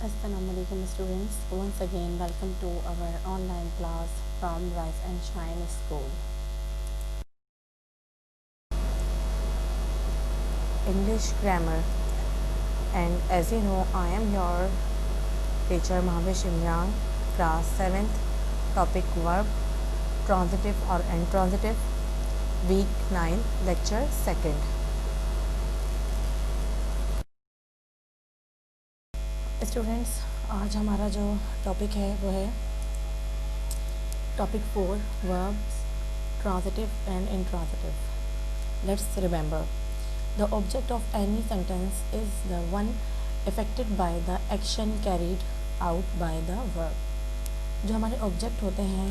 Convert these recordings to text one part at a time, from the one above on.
Assalamualaikum students. Once again, welcome to our online class from Rise and Shine School. English grammar. And as you know, I am your teacher Mahavish Imran, class 7th, topic verb, transitive or intransitive, week 9, lecture 2nd. Students, आज हमारा जो topic है वो है topic 4 verbs, transitive and intransitive. Let's remember, the object of any sentence is the one affected by the action carried out by the verb. जो हमारे object होते हैं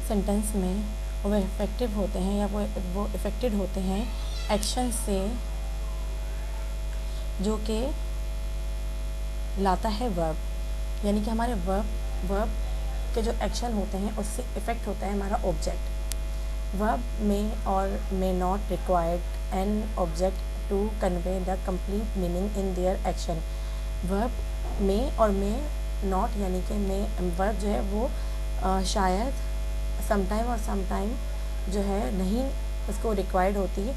सेंटेंस में वो इफेक्टिव होते हैं या वो इफेक्टेड होते हैं एक्शन से जो कि लाता है वर्ब, यानी कि हमारे वर्ब के जो एक्शन होते हैं उससे इफ़ेक्ट होता है हमारा object. Verb may or may not required an object to convey the complete meaning in their action. Verb may or may not यानी कि मे वर्ब जो है वो शायद समटाइम और समटाइम जो है नहीं उसको रिक्वायर्ड होती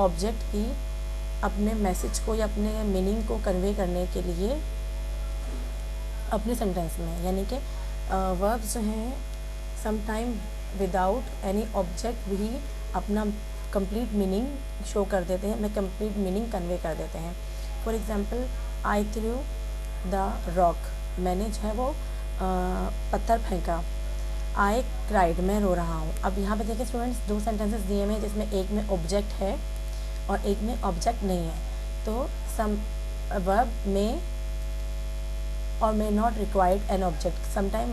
ऑब्जेक्ट की अपने मैसेज को या अपने मीनिंग को कन्वे करने के लिए अपने सेंटेंस में, यानी कि वर्ब्स जो हैं समटाइम विदाउट एनी ऑब्जेक्ट भी अपना कंप्लीट मीनिंग शो कर देते हैं, अपने कंप्लीट मीनिंग कन्वे कर देते हैं. For example, I through the rock, मैंने जो है वो पत्थर फेंका. आई क्राइड, मैं रो रहा हूँ. अब यहाँ पे देखिए स्टूडेंट्स, दो सेंटेंसेस दिए हुए हैं जिसमें एक में ऑब्जेक्ट है और एक में ऑब्जेक्ट नहीं है. तो सम verb may or may not required an object. Sometime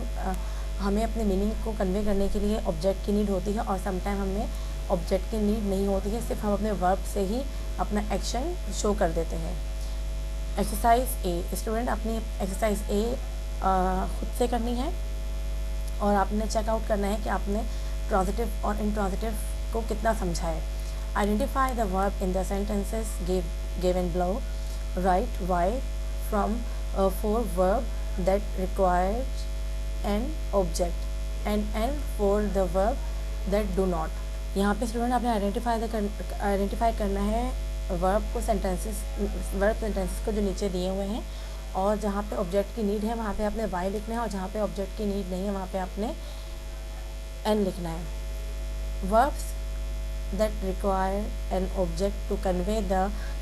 हमें अपने मीनिंग को कन्वे करने के लिए ऑब्जेक्ट की नीड होती है और समटाइम हमें ऑब्जेक्ट की नीड नहीं होती है, सिर्फ हम अपने वर्ब से ही अपना एक्शन शो कर देते हैं. एक्सरसाइज ए. स्टूडेंट, अपनी एक्सरसाइज ए खुद से करनी है और आपने चेकआउट करना है कि आपने ट्रांजिटिव और इंट्रांजिटिव को कितना समझा है. Identify the verb in the sentences given below. Write why from for verb that requires an object and n for the verb that do not. यहाँ पे स्टूडेंट आपने आइडेंटिफाई करना है वर्ब सेंटेंसेस को जो नीचे दिए हुए हैं, और जहाँ पे ऑब्जेक्ट की नीड है वहाँ पे आपने वाई लिखना है और जहाँ पे ऑब्जेक्ट की नीड नहीं है वहाँ पे आपने एन लिखना है. Verbs that require an object to convey the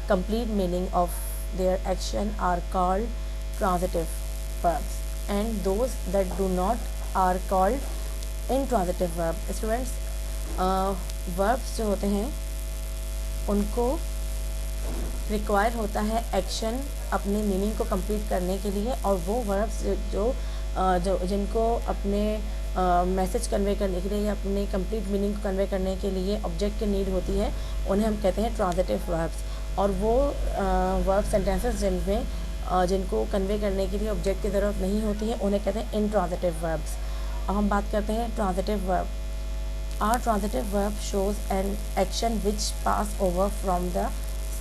complete meaning of their action are called transitive verbs, and those that do not are called intransitive verbs. Students, verbs जो होते हैं उनको रिक्वायर होता है एक्शन अपने meaning को complete करने के लिए, और वो वर्ब्स जो जिनको अपने मैसेज कन्वे करने के लिए या अपने कंप्लीट मीनिंग को कन्वे करने के लिए ऑब्जेक्ट की नीड होती है उन्हें हम कहते हैं ट्रांजिटिव वर्ब्स. और वो वर्ब सेंटेंसेस जिनको कन्वे करने के लिए ऑब्जेक्ट की ज़रूरत नहीं होती है उन्हें कहते हैं इंट्रांजिटिव वर्ब्स. अब हम बात करते हैं transitive verb. A transitive verb shows an action which pass over from the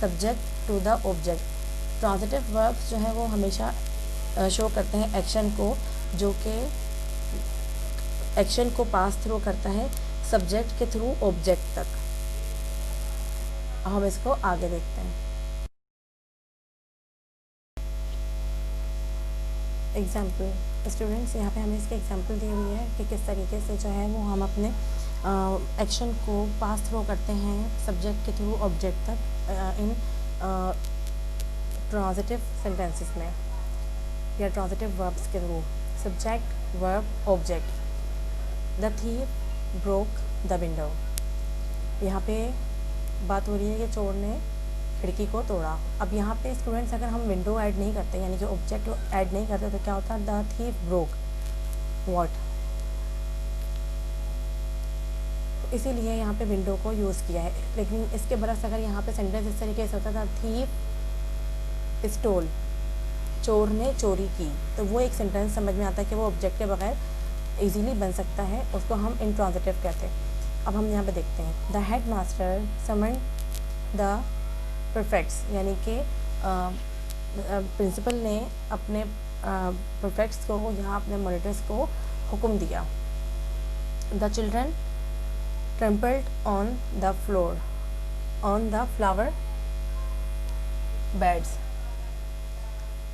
subject to the object. Transitive verbs जो है वो हमेशा शो करते हैं एक्शन को जो कि एक्शन को पास थ्रू करता है सब्जेक्ट के थ्रू ऑब्जेक्ट तक. हम इसको आगे देखते हैं. एग्जाम्पल. स्टूडेंट्स, यहाँ पे हमें इसके एग्जाम्पल दी हुई है कि किस तरीके से जो है वो हम अपने एक्शन को पास थ्रू करते हैं सब्जेक्ट के थ्रू ऑब्जेक्ट तक इन ट्रांजिटिव सेंटेंसेस में या ट्रांजिटिव वर्ब्स के through. Subject, verb, object. The thief broke the window. यहाँ पे बात हो रही है कि चोर ने खिड़की को तोड़ा. अब यहाँ पे स्टूडेंट्स अगर हम विंडो ऐड नहीं करते यानी कि ऑब्जेक्ट ऐड नहीं करते तो क्या होता है? The thief broke what. इसीलिए यहाँ पे विंडो को यूज़ किया है. लेकिन इसके बरस अगर यहाँ पे सेंटेंस इस तरीके से होता था थीफ स्टोल, चोर ने चोरी की, तो वो एक सेंटेंस समझ में आता है कि वो ऑब्जेक्ट के बगैर इजीली बन सकता है, उसको हम इंट्रांजिटिव कहते हैं. अब हम यहाँ पे देखते हैं. The head master summon the prefects, यानी कि प्रिंसिपल ने अपने प्रीफेक्ट्स को या अपने मॉनिटर्स को हुक्म दिया। The children trampled on the floor on the flower beds.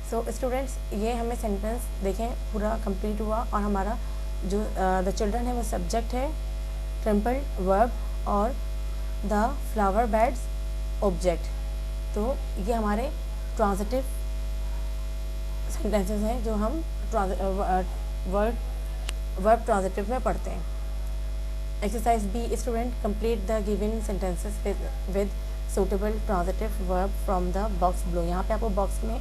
So students, ये हमें सेंटेंस देखें पूरा कंप्लीट हुआ, और हमारा जो द चिल्ड्रन है वो सब्जेक्ट है, ट्रम्पल्ड वर्ब, और द फ्लावर बेड्स ऑब्जेक्ट। तो ये हमारे ट्रांजिटिव सेंटेंसेस हैं जो हम वर्ब ट्रांजिटिव में पढ़ते हैं। Exercise B, student complete the given sentences with suitable transitive verb from the box below. यहाँ पे आपको बॉक्स में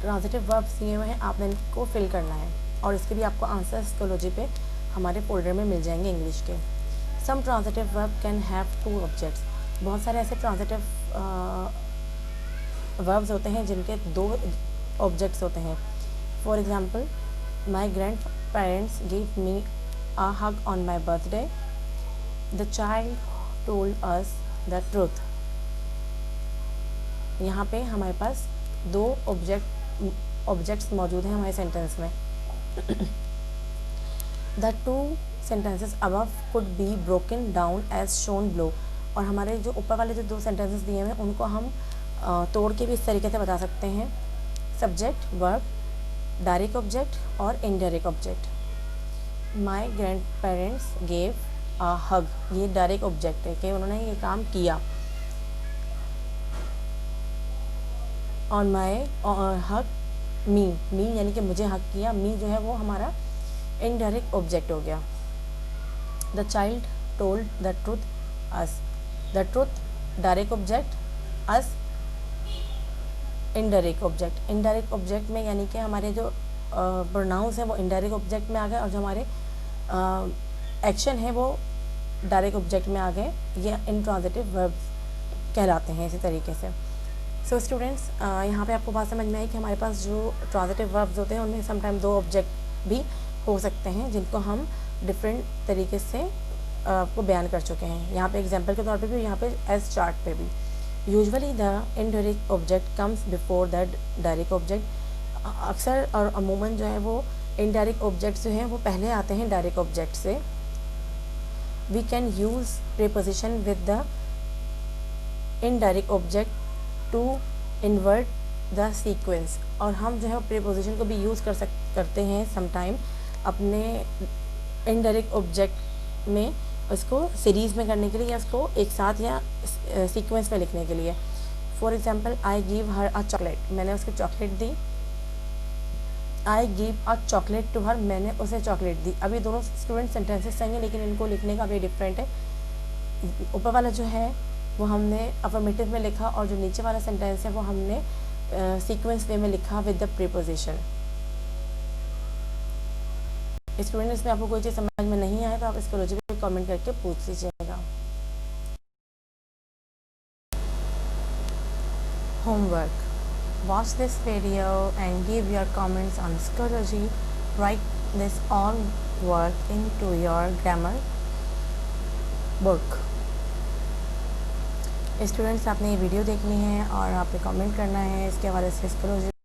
ट्रांजिटिव वर्ब्स दिए हुए हैं, आपने इनको फिल करना है, और इसके भी आपको आंसर स्कोलॉजी पे हमारे फोल्डर में मिल जाएंगे इंग्लिश के। Some transitive verb can have 2 objects. बहुत सारे ऐसे ट्रांजिटिव वर्ब्स होते हैं जिनके 2 ऑब्जेक्ट्स होते हैं। For example, my grand parents give me a hug on my birthday. The child told us the truth. यहाँ पे हमारे पास 2 ऑब्जेक्ट्स मौजूद हैं हमारे सेंटेंस में। The 2 sentences above could be broken down as shown below. और हमारे जो ऊपर वाले जो 2 सेंटेंसेस दिए हैं उनको हम तोड़ के भी इस तरीके से बता सकते हैं। सब्जेक्ट, वर्ब, डायरेक्ट ऑब्जेक्ट और indirect object. My grandparents gave a hug, ये डायरेक्ट ऑब्जेक्ट है कि उन्होंने ये काम किया। ऑन माई हग मी यानी कि मुझे हक किया, मी जो है वो हमारा इनडायरेक्ट ऑब्जेक्ट हो गया। The child told the truth us, the truth direct object, us indirect object. Indirect object में यानी कि हमारे जो प्रोनाउंस हैं वो इनडायरेक्ट ऑब्जेक्ट में आ गए, और जो हमारे एक्शन है वो डायरेक्ट ऑब्जेक्ट में आ गए। ये इंट्रांजिटिव वर्ब्स कहलाते हैं इसी तरीके से। सो स्टूडेंट्स, यहाँ पे आपको बात समझ में आई कि हमारे पास जो ट्रांजिटिव वर्ब्स होते हैं उनमें समटाइम 2 ऑब्जेक्ट भी हो सकते हैं जिनको हम डिफरेंट तरीके से आपको बयान कर चुके हैं। यहाँ पे एग्जांपल के तौर पे भी, यहाँ पे एज चार्ट पे भी। Usually the indirect object comes before the direct object. अक्सर और अमूमन जो है वो इनडायरेक्ट ऑब्जेक्ट्स जो हैं वो पहले आते हैं डायरेक्ट ऑब्जेक्ट से। We can use preposition with the indirect object to invert the sequence. और हम जो है प्रीपोजिशन को भी यूज़ करते हैं समटाइम अपने इनडायरेक्ट ऑब्जेक्ट में, उसको सीरीज़ में करने के लिए या उसको एक साथ या सीक्वेंस में लिखने के लिए। For example, I give her a chocolate, मैंने उसको चॉकलेट दी। I give a chocolate to her, मैंने उसे चॉकलेट दी। अभी दोनों स्टूडेंट सेंटेंसेस हैं लेकिन इनको लिखने का वे डिफरेंट है। ऊपर वाला जो है वो हमने अफर्मेटिव में लिखा, और जो नीचे वाला सेंटेंस है वो हमने सीक्वेंस वे में लिखा विद द प्रीपोजिशन। स्टूडेंट, इसमें आपको कोई चीज़ समझ में नहीं आए तो आप इसको लॉजिकली कमेंट करके पूछ लीजिएगा। Homework, watch this video and give your comments on Schoology. Write this all work into your grammar book. Students, आपने ये वीडियो देखनी है और आपने कमेंट करना है इसके हवाले से Schoology